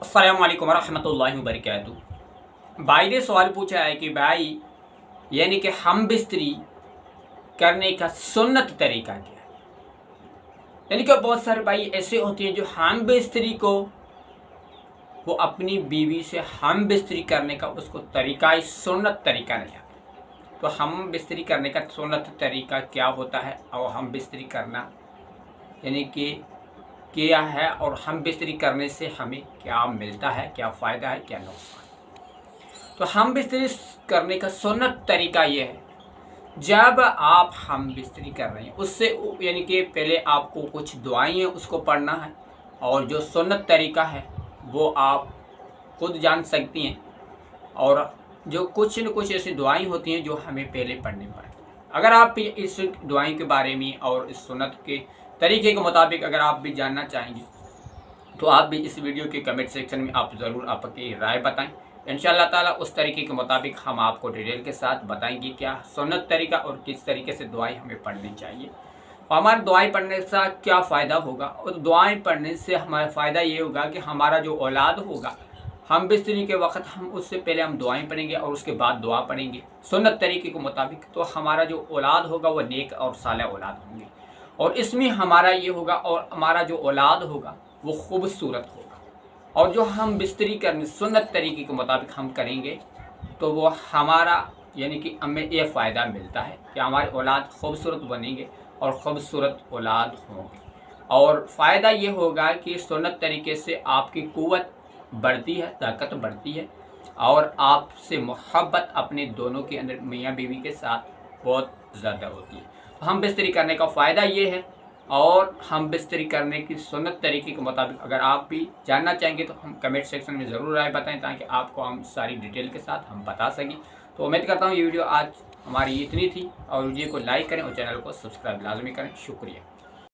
अस्सलाम वालेकुम वरहमतुल्लाहि वबरकातुहू। भाई ने सवाल पूछा है कि भाई यानी कि हम बिस्तरी करने का सुन्नत तरीका क्या है। यानी कि बहुत सारे भाई ऐसे होते हैं जो हम बिस्तरी को वो अपनी बीवी से हम बिस्तरी करने का उसको तरीका सुन्नत तरीका नहीं आता। तो हम बिस्तरी करने का सुन्नत तरीका क्या होता है और हम बिस्तरी करना यानी कि क्या है और हम बिस्तरी करने से हमें क्या मिलता है, क्या फ़ायदा है, क्या नुकसान। तो हम बिस्तरी करने का सुन्नत तरीका ये है, जब आप हम बिस्तरी कर रहे हैं उससे यानी कि पहले आपको कुछ दुआएं हैं उसको पढ़ना है, और जो सुन्नत तरीका है वो आप खुद जान सकती हैं। और जो कुछ न कुछ ऐसी दुआएं होती हैं जो हमें पहले पढ़नी पड़ती हैं। अगर आप इस दुआएं के बारे में और इस सुन्नत के तरीके के मुताबिक अगर आप भी जानना चाहेंगे तो आप भी इस वीडियो के कमेंट सेक्शन में आप ज़रूर आपकी राय बताएं। इंशाअल्लाह ताला उस तरीके के मुताबिक हम आपको डिटेल के साथ बताएंगे क्या सुन्नत तरीका और किस तरीके से दुआएं हमें पढ़नी चाहिए और हमारे दुआएं पढ़ने से क्या फ़ायदा होगा। और दुआएं पढ़ने से हमारा फ़ायदा ये होगा कि हमारा जो औलाद होगा हम बिस्तरी के वक्त हम उससे पहले हम दुआएं पढ़ेंगे और उसके बाद दुआ पढ़ेंगे सुन्नत तरीके के मुताबिक, तो हमारा जो औलाद होगा वो नेक और साले औलाद होंगे। और इसमें हमारा ये होगा और हमारा जो औलाद होगा वो खूबसूरत होगा। और जो हम बिस्तरी करने सुन्नत तरीके के मुताबिक हम करेंगे तो वो हमारा यानी कि हमें ये फ़ायदा मिलता है कि हमारे औलाद खूबसूरत बनेंगे और ख़ूबसूरत औलाद होंगे। और फ़ायदा ये होगा कि सुन्नत तरीके से आपकी क़ुव्वत बढ़ती है, ताकत बढ़ती है और आपसे मोहब्बत अपने दोनों के अंदर मियाँ बीवी के साथ बहुत ज़्यादा होती है। तो हम बिस्तरी करने का फ़ायदा ये है। और हम बिस्तरी करने की सुन्नत तरीके के मुताबिक अगर आप भी जानना चाहेंगे तो हम कमेंट सेक्शन में ज़रूर राय बताएं, ताकि आपको हम सारी डिटेल के साथ हम बता सकें। तो उम्मीद करता हूँ ये वीडियो आज हमारी इतनी थी, और वीडियो को लाइक करें और चैनल को सब्सक्राइब लाजमी करें। शुक्रिया।